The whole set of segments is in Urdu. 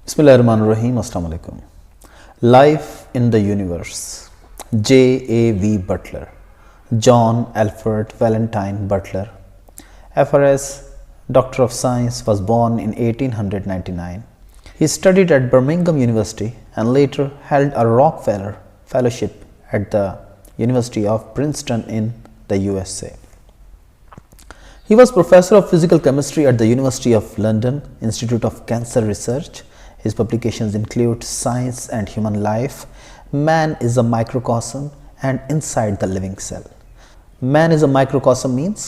Bismillahirrahmanirrahim. Assalamu alaikum. Life in the Universe. J.A.V. Butler. John Alfred Valentine Butler, FRS, Doctor of Science, was born in 1899. He studied at Birmingham University and later held a Rockefeller Fellowship at the University of Princeton in the USA. He was Professor of Physical Chemistry at the University of London Institute of Cancer Research. His publications include Science and Human Life, Man is a Microcosm, and Inside the Living Cell. Man is a Microcosm means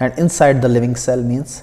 and Inside the Living Cell means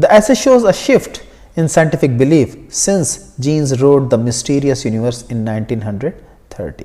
The essay shows a shift in scientific belief since Jeans wrote The Mysterious Universe in 1930.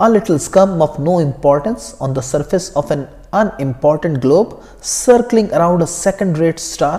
A little scum of no importance on the surface of an unimportant globe circling around a second-rate star.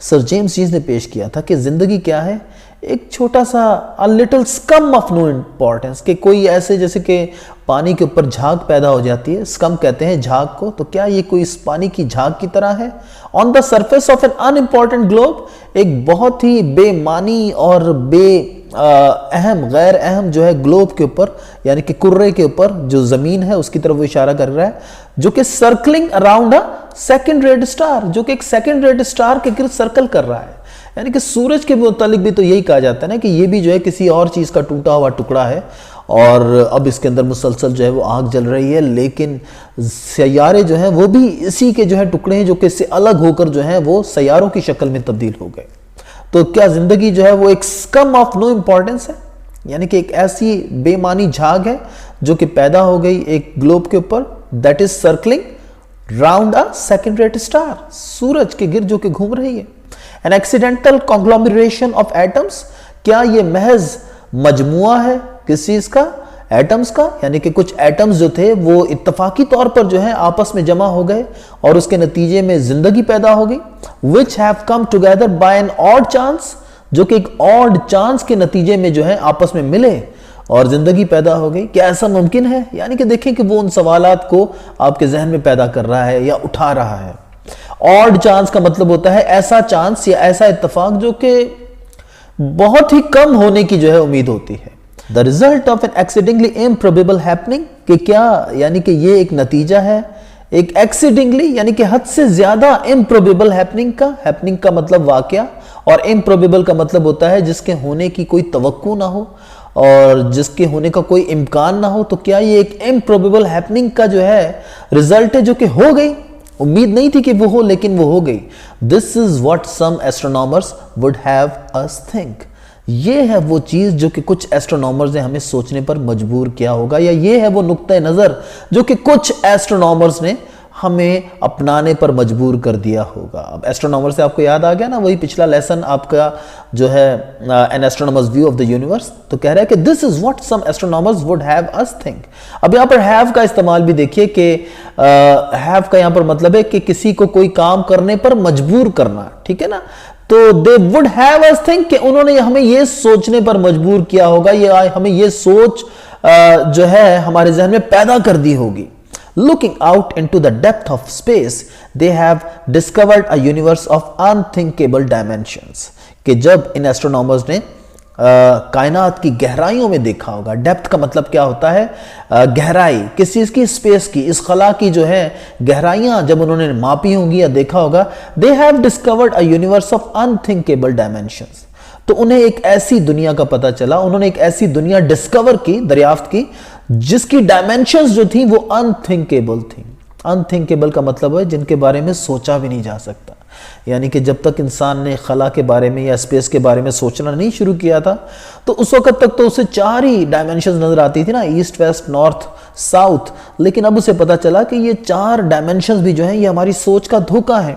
Sir James Jeans نے پیش کیا تھا کہ زندگی کیا ہے، ایک چھوٹا سا a little scum of no importance، کہ کوئی ایسے جیسے کہ پانی کے اوپر جھاگ پیدا ہو جاتی ہے، scum کہتے ہیں جھاگ کو، تو کیا یہ کوئی اس پانی کی جھاگ کی طرح ہے؟ on the surface of an unimportant globe، ایک بہت ہی بے معنی اور بے اہم غیر اہم جو ہے گلوب کے اوپر، یعنی کہ کرے کے اوپر جو زمین ہے اس کی طرف وہ اشارہ کر رہا ہے، جو کہ سرکلنگ around a second rate star, جو کہ ایک سیکنڈ ریٹ اسٹار کے گرد سرکل کر رہا ہے۔ یعنی کہ سورج کے متعلق بھی تو یہی کہا جاتا ہے نا کہ یہ بھی جو ہے کسی اور چیز کا ٹوٹا ہوا ٹکڑا ہے، اور اب اس کے اندر مسلسل جو ہے وہ آگ جل رہی ہے، لیکن سیارے جو ہیں وہ بھی اسی کے جو ہے ٹکڑے ہیں جو کہ اس سے الگ ہو کر جو ہیں وہ سیاروں کی شکل میں تبدیل ہو گئے۔ تو کیا زندگی جو ہے وہ ایک scum of no importance ہے، یعنی کہ ایک ایسی بے معنی جھاگ ہے جو کہ پیدا ہو گئی ایک گلوب کے اوپر، that is circling round a second rate star، سورج کے گرد جو کہ گھوم رہی ہے۔ an accidental conglomeration of atoms، کیا یہ محض مجموعہ ہے کس چیز کا؟ ایٹمز کا، یعنی کہ کچھ ایٹمز جو تھے وہ اتفاقی طور پر جو ہیں آپس میں جمع ہو گئے اور اس کے نتیجے میں زندگی پیدا ہو گئی، which have come together by an odd chance، جو کہ ایک odd chance کے نتیجے میں جو ہے آپس میں ملے اور زندگی پیدا ہو گئی۔ کیا ایسا ممکن ہے؟ یعنی کہ دیکھیں کہ وہ ان سوالات کو آپ کے ذہن میں پیدا کر رہا ہے یا اٹھا رہا ہے۔ odd chance کا مطلب ہوتا ہے ایسا چانس یا ایسا اتفاق جو کہ بہت ہی کم ہونے کی جو ہے امید ہوتی ہے۔ the result of an accidentally improbable happening، کہ کیا یعنی کہ یہ ایک نتیجہ ہے ایک accidentally یعنی کہ حد سے زیادہ improbable happening کا، happening کا مطلب واقعہ، اور improbable کا مطلب ہوتا ہے جس کے ہونے کی کوئی توقع نہ ہو اور جس کے ہونے کا کوئی امکان نہ ہو۔ تو کیا یہ ایک improbable happening کا جو ہے رزلٹ ہے جو کہ ہو گئی، امید نہیں تھی کہ وہ ہو لیکن وہ ہو گئی۔ this is what some astronomers would have us think، یہ ہے وہ چیز جو کہ کچھ ایسٹرونامرز نے ہمیں سوچنے پر مجبور کیا ہوگا، یا یہ ہے وہ نقطہ نظر جو کہ کچھ ایسٹرونامرز نے ہمیں اپنانے پر مجبور کر دیا ہوگا۔ اب ایسٹرونامر سے آپ کو یاد آ گیا نا وہی پچھلا لیسن آپ کا جو ہے an astronomer's view of the universe، تو کہہ رہا ہے کہ this is what some astronomers would have us think۔ اب یہاں پر have کا استعمال بھی دیکھیے کہ have کا یہاں پر مطلب ہے کہ کسی کو کوئی کام کرنے پر مجبور کرنا، ٹھیک ہے نا، تو they would have us think کہ انہوں نے ہمیں یہ سوچنے پر مجبور کیا ہوگا، یہ ہمیں یہ سوچ جو ہے ہمارے ذہن میں پیدا کر دی ہوگی۔ looking out into the depth of space they have discovered a universe of unthinkable dimensions، کہ جب ان ایسٹرونامرز نے کائنات کی گہرائیوں میں دیکھا ہوگا، ڈیپتھ کا مطلب کیا ہوتا ہے؟ گہرائی، کس چیز کی؟ اسپیس کی، اس خلا کی جو ہے گہرائیاں جب انہوں نے ماپی ہوں گی یا دیکھا ہوگا، they have discovered a universe of unthinkable dimensions، تو انہیں ایک ایسی دنیا کا پتہ چلا، انہوں نے ایک ایسی دنیا ڈسکور کی، دریافت کی، جس کی ڈائمنشنز جو تھیں وہ unthinkable تھیں۔ unthinkable کا مطلب ہے جن کے بارے میں سوچا بھی نہیں جا سکتا، یعنی کہ جب تک انسان نے خلا کے بارے میں یا اسپیس کے بارے میں سوچنا نہیں شروع کیا تھا تو اس وقت تک تو اسے 4 ہی ڈائمنشنز نظر آتی تھی نا، ایسٹ، ویسٹ، نارتھ، ساؤتھ، لیکن اب اسے پتا چلا کہ یہ 4 ڈائمنشنز بھی جو ہیں یہ ہماری سوچ کا دھوکہ ہے۔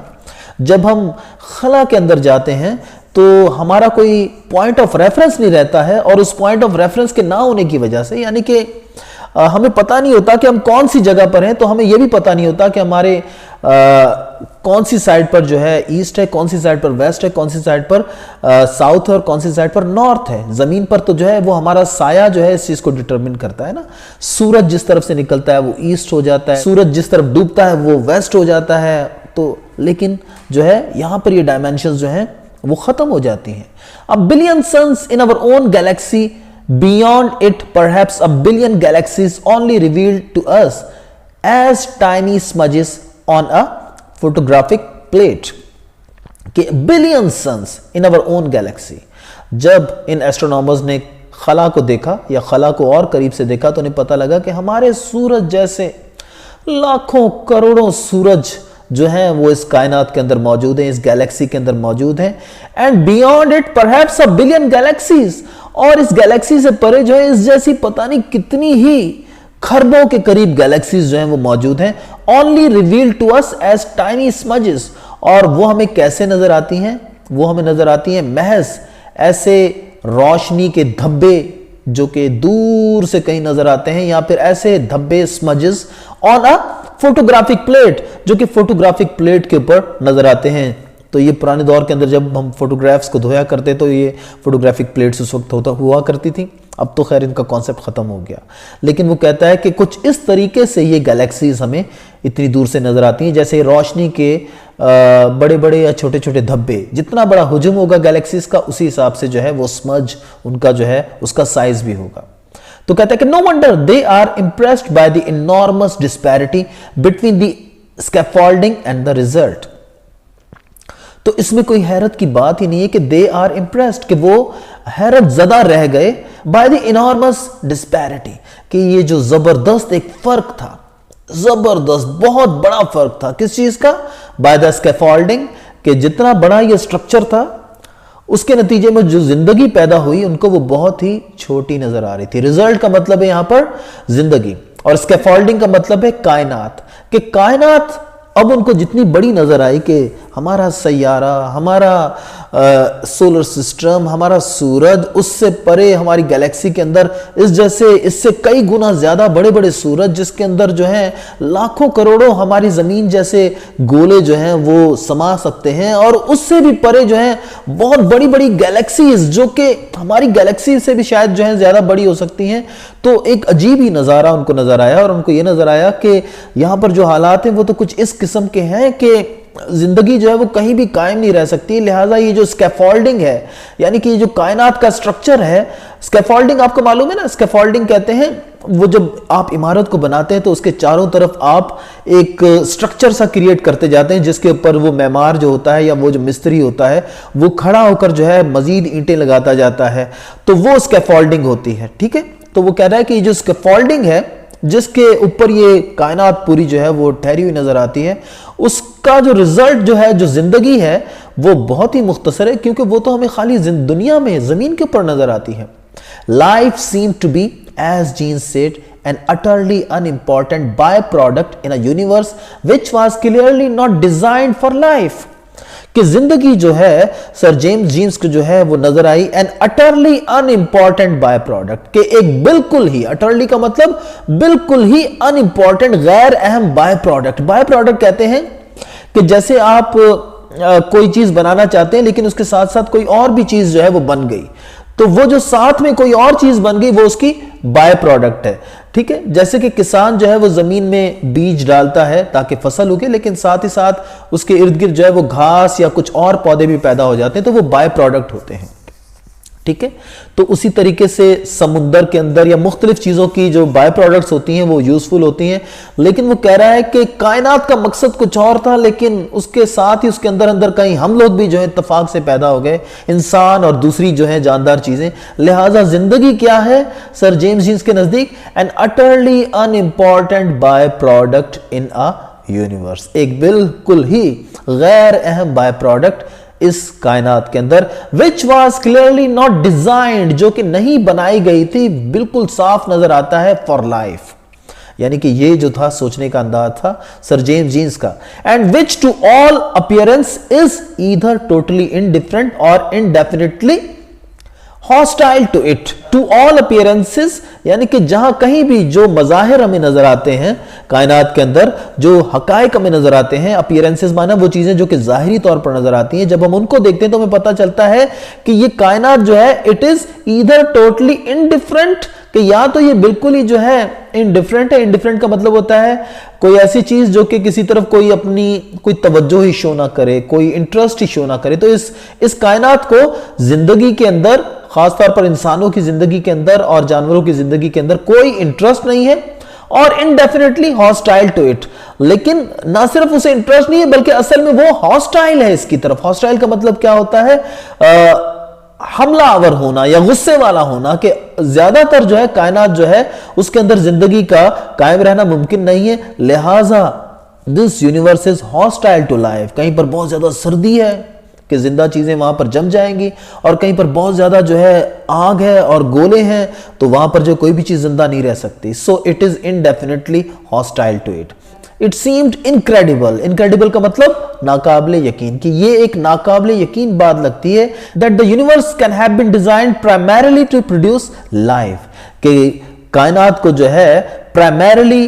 جب ہم خلا کے اندر جاتے ہیں تو ہمارا کوئی پوائنٹ آف ریفرنس نہیں رہتا ہے، اور اس پوائنٹ آف ریفرنس کے نہ ہونے کی وجہ سے یعنی کہ ہمیں پتہ نہیں ہوتا کہ ہم کون سی جگہ پر ہیں، تو ہمیں یہ بھی پتہ نہیں ہوتا کہ ہمارے کون سی سائڈ پر جو ہے ایسٹ ہے، کون سی سائڈ پر ویسٹ ہے، کون سی سائڈ پر ساؤتھ ہے اور کون سی سائڈ پر نارتھ ہے۔ زمین پر تو جو ہے وہ ہمارا سایہ جو ہے اس چیز کو ڈٹرمن کرتا ہے نا، سورج جس طرف سے نکلتا ہے وہ ایسٹ ہو جاتا ہے، سورج جس طرف ڈوبتا ہے وہ ویسٹ ہو جاتا ہے، تو لیکن جو ہے یہاں پر یہ ڈائمنشنز جو ہیں وہ ختم ہو جاتی ہیں۔ A billion suns in our own galaxy, beyond it perhaps a billion galaxies only revealed to us as tiny smudges on a photographic plate، کہ billion suns in our own galaxy، جب ان ایسٹرونامرز نے خلا کو دیکھا یا خلا کو اور قریب سے دیکھا تو انہیں پتہ لگا کہ ہمارے سورج جیسے لاکھوں کروڑوں سورج جو ہیں وہ اس کائنات کے اندر موجود ہیں، اس گیلیکسی کے اندر موجود ہیں، and beyond it perhaps a billion galaxies، اور اس گیلیکسی سے پرے جو ہے اس جیسی پتہ نہیں کتنی ہی خربوں کے قریب گیلیکسیز جو ہیں وہ موجود ہیں، only revealed to us as tiny smudges، اور وہ ہمیں کیسے نظر آتی ہیں؟ وہ ہمیں نظر آتی ہیں محض ایسے روشنی کے دھبے جو کہ دور سے کہیں نظر آتے ہیں، یا پھر ایسے دھبے smudges on a photographic plate جو کہ فوٹوگرافک پلیٹ کے اوپر نظر آتے ہیں۔ تو یہ پرانے دور کے اندر جب ہم فوٹوگرافز کو دھویا کرتے تو یہ فوٹوگرافک پلیٹس اس وقت ہوا کرتی تھیں. اب تو خیر ان کا کانسیپٹ ختم ہو گیا. لیکن وہ کہتا ہے کہ کچھ اس طریقے سے یہ گیلیکسیز ہمیں اتنی دور سے نظر آتی ہیں جیسے روشنی کے بڑے بڑے یا چھوٹے چھوٹے دھبے. جتنا بڑا حجم ہوگا گیلیکسیز کا اسی حساب سے جو ہے وہ سمج ان کا جو ہے اس کا سائز بھی ہوگا. تو کہتا ہے کہ no wonder they are impressed by the enormous disparity between the scaffolding and the result. تو اس میں کوئی حیرت کی بات ہی نہیں ہے کہ they are impressed کہ وہ حیرت زدہ رہ گئے by the enormous disparity کہ یہ جو زبردست ایک فرق تھا, زبردست بہت بڑا فرق تھا کس چیز کا, by the scaffolding کہ جتنا بڑا یہ سٹرکچر تھا اس کے نتیجے میں جو زندگی پیدا ہوئی ان کو وہ بہت ہی چھوٹی نظر آ رہی تھی. رزلٹ کا مطلب ہے یہاں پر زندگی, اور اسکیفولڈنگ کا مطلب ہے کائنات, کہ کائنات اب ان کو جتنی بڑی نظر آئی کہ ہمارا سیارہ, ہمارا سولر سسٹم, ہمارا سورج, اس سے پرے ہماری گیلیکسی کے اندر اس سے کئی گنا زیادہ بڑے بڑے سورج جس کے اندر جو ہیں لاکھوں کروڑوں ہماری زمین جیسے گولے جو ہیں وہ سما سکتے ہیں, اور اس سے بھی پرے جو ہیں بہت بڑی بڑی گیلیکسیز جو کہ ہماری گیلیکسی سے بھی شاید جو ہیں زیادہ بڑی ہو سکتی ہیں. تو ایک عجیب ہی نظارہ ان کو نظر آیا, اور ان کو یہ نظر آیا کہ یہاں پر جو حالات ہیں وہ تو کچھ اس قسم کے ہیں کہ زندگی جو ہے وہ کہیں بھی قائم نہیں رہ سکتی. لہٰذا یہ جو اسکیفولڈنگ ہے, یعنی کہ یہ جو کائنات کا سٹرکچر ہے, اسکیفولڈنگ آپ کو معلوم ہے نا, اسکیفولڈنگ کہتے ہیں وہ جب آپ عمارت کو بناتے ہیں تو اس کے چاروں طرف آپ ایک سٹرکچر سا کریٹ کرتے جاتے ہیں جس کے اوپر وہ معمار جو ہوتا ہے یا وہ جو مستری ہوتا ہے وہ کھڑا ہو کر جو ہے مزید اینٹیں لگاتا جاتا ہے, تو وہ اسکیفولڈنگ ہوتی ہے. ٹھیک ہے, تو وہ کہہ رہا ہے کہ یہ جو اسکیفولڈنگ ہے جس کے اوپر یہ کائنات پوری جو ہے وہ ٹھہری ہوئی نظر آتی ہے, اس کا جو رزلٹ جو ہے, جو زندگی ہے, وہ بہت ہی مختصر ہے کیونکہ وہ تو ہمیں خالی دنیا میں زمین کے اوپر نظر آتی ہے. Life seemed to be, as Jean said, an utterly unimportant byproduct in a universe which was clearly not designed for life. کہ زندگی جو ہے سر جیمز جینز کو جو ہے وہ نظر آئی an utterly unimportant byproduct, کہ ایک بالکل ہی, utterly کا مطلب بالکل ہی unimportant غیر اہم byproduct. byproduct کہتے ہیں کہ جیسے آپ کوئی چیز بنانا چاہتے ہیں لیکن اس کے ساتھ ساتھ کوئی اور بھی چیز جو ہے وہ بن گئی, تو وہ جو ساتھ میں کوئی اور چیز بن گئی وہ اس کی بائی پروڈکٹ ہے. ٹھیک ہے, جیسے کہ کسان جو ہے وہ زمین میں بیج ڈالتا ہے تاکہ فصل اگے, لیکن ساتھ ہی ساتھ اس کے ارد گرد جو ہے وہ گھاس یا کچھ اور پودے بھی پیدا ہو جاتے ہیں, تو وہ بائی پروڈکٹ ہوتے ہیں. ٹھیک ہے, تو اسی طریقے سے سمندر کے اندر یا مختلف چیزوں کی جو بائی پروڈکٹس ہوتی ہیں وہ یوزفل ہوتی ہیں. لیکن وہ کہہ رہا ہے کہ کائنات کا مقصد کچھ اور تھا, لیکن اس کے ساتھ ہی اس کے اندر کہیں ہم لوگ بھی جو ہے اتفاق سے پیدا ہو گئے, انسان اور دوسری جو ہے جاندار چیزیں. لہٰذا زندگی کیا ہے سر جیمز جینز کے نزدیک, an utterly unimportant by product in a universe, ایک بالکل ہی غیر اہم بائی پروڈکٹ اس کائنات کے اندر, which was clearly not designed, جو کہ نہیں بنائی گئی تھی, بالکل صاف نظر آتا ہے for life. یعنی کہ یہ جو تھا سوچنے کا انداز تھا سر جیمز جینز کا, and which to all appearance is either totally indifferent or indefinitely hostile to it. To all appearances یعنی کہ جہاں کہیں بھی جو مظاہر ہمیں نظر آتے ہیں کائنات کے اندر, جو حقائق ہمیں نظر آتے ہیں, appearances مانا وہ چیزیں جو کہ ظاہری طور پر نظر آتی ہیں, جب ہم ان کو دیکھتے ہیں تو ہمیں پتہ چلتا ہے کہ یہ کائنات جو ہے it is either totally indifferent, کہ یا تو یہ بالکل ہی جو ہے indifferent ہے. indifferent کا مطلب ہوتا ہے کوئی ایسی چیز جو کہ کسی طرف کوئی اپنی کوئی توجہ ہی شو نہ کرے, کوئی انٹرسٹ ہی شو نہ کرے. تو اس کائنات کو زندگی کے اندر, خاص طور پر انسانوں کی زندگی کے اندر اور جانوروں کی زندگی کے اندر کوئی انٹرسٹ نہیں ہے, اور indefinitely hostile to it. لیکن نہ صرف اسے انٹرسٹ نہیں ہے بلکہ اصل میں وہ hostile ہے اس کی طرف. hostile کا مطلب کیا ہوتا ہے, حملہ آور ہونا یا غصے والا ہونا, کہ زیادہ تر جو ہے کائنات جو ہے اس کے اندر زندگی کا قائم رہنا ممکن نہیں ہے. لہٰذا this universe is hostile to life. کہیں پر بہت زیادہ سردی ہے کہ زندہ چیزیں وہاں پر جم جائیں گی, اور کہیں پر بہت زیادہ جو ہے آگ ہے اور گولے ہیں, تو وہاں پر جو کوئی بھی چیز زندہ نہیں رہ سکتی. So it is indefinitely hostile to it. It seemed incredible. Incredible کا مطلب ناقابل یقین, کہ یہ ایک ناقابل یقین بات لگتی ہے that the universe can have been designed primarily to produce life, کہ کائنات کو جو ہے primarily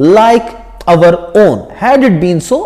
like our own had it been so।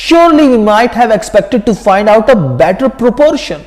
surely we might have expected to find out a better proportion,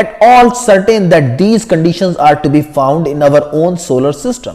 at all certain that these conditions are to be found in our own solar system,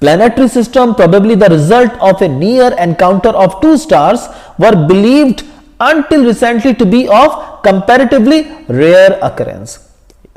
Planetary system, probably the result of a near encounter of two stars, were believed until recently to be of comparatively rare occurrence।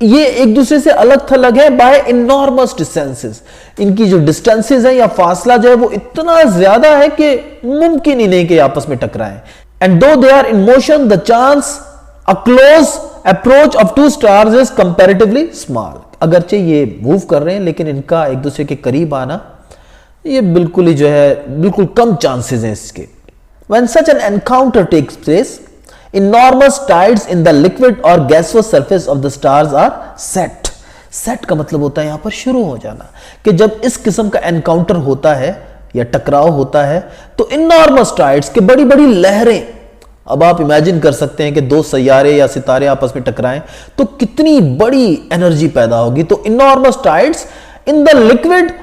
یہ ایک دوسرے سے الگ تھلگ ہے بائی انارمس ڈسٹینسز. ان کی جو ڈسٹینسز ہیں یا فاصلہ جو ہے وہ اتنا زیادہ ہے کہ ممکن ہی نہیں کہ آپس میں ٹکرائیں. And though they are in motion, the chance a close approach of two stars is comparatively small. اگرچہ یہ موو کر رہے ہیں لیکن ان کا ایک دوسرے کے قریب آنا یہ بالکل ہی جو ہے بالکل کم چانسز ہیں اس کے. When such an encounter takes place, enormous tides in the liquid or gaseous surface of the stars are set. Set کا مطلب ہوتا ہے یہاں پر شروع ہو جانا, کہ جب اس قسم کا انکاؤنٹر ہوتا ہے یا ٹکراؤ ہوتا ہے تو enormous tides کے بڑی بڑی لہریں. اب آپ امیجن کر سکتے ہیں کہ دو سیارے یا ستارے آپس میں ٹکرائیں تو کتنی بڑی انرجی پیدا ہوگی. تو enormous tides in the liquid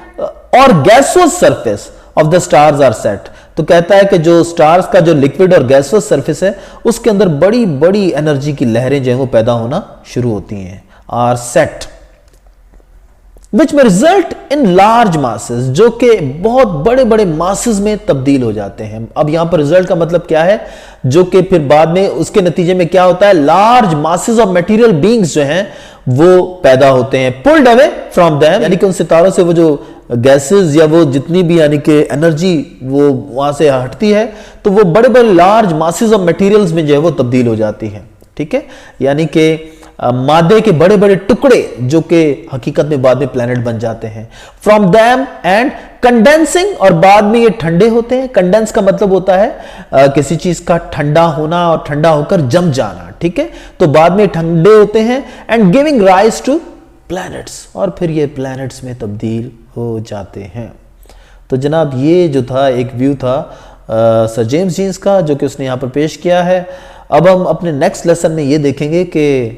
or gaseous surface of the stars are set. تو کہتا ہے کہ جو سٹارز کا جو لیکوڈ اور گیسوس سرفیس ہے اس کے اندر بڑی بڑی انرجی کی لہریں جو ہیں وہ پیدا ہونا شروع ہوتی ہیں. Reset which may result in large masses, جو کہ بہت بڑے بڑے ماسز میں تبدیل ہو جاتے ہیں. اب یہاں پر ریزلٹ کا مطلب کیا ہے, جو کہ پھر بعد میں اس کے نتیجے میں کیا ہوتا ہے, large masses of material beings جو ہیں وہ پیدا ہوتے ہیں. pulled away from them, یعنی کہ ان ستاروں سے وہ جو گیسز یا وہ جتنی بھی یعنی کہ انرجی وہ وہاں سے ہٹتی ہے تو وہ بڑے بڑے لارج ماسز آف میٹیریلز میں جو ہے وہ تبدیل ہو جاتی ہے. ٹھیک ہے, یعنی کہ مادے کے بڑے بڑے ٹکڑے جو کہ حقیقت میں بعد میں پلانٹ بن جاتے ہیں. from them and condensing, اور بعد میں یہ ٹھنڈے ہوتے ہیں. کنڈنس کا مطلب ہوتا ہے کسی چیز کا ٹھنڈا ہونا اور ٹھنڈا ہو کر جم جانا. ٹھیک ہے, تو بعد میں ٹھنڈے ہوتے ہیں. and giving rise to planets, اور پھر یہ پلانٹس میں تبدیل ہو جاتے ہیں. تو جناب یہ جو تھا ایک ویو تھا سر جیمز جینس کا جو کہ اس نے یہاں پر پیش کیا ہے. اب ہم اپنے نیکسٹ لیسن میں یہ دیکھیں گے کہ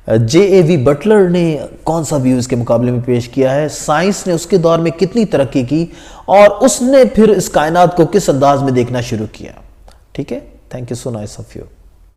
جے اے وی بٹلر نے کون سا ویو اس کے مقابلے میں پیش کیا ہے, سائنس نے اس کے دور میں کتنی ترقی کی اور اس نے پھر اس کائنات کو کس انداز میں دیکھنا شروع کیا. ٹھیک ہے, thank you so nice of you.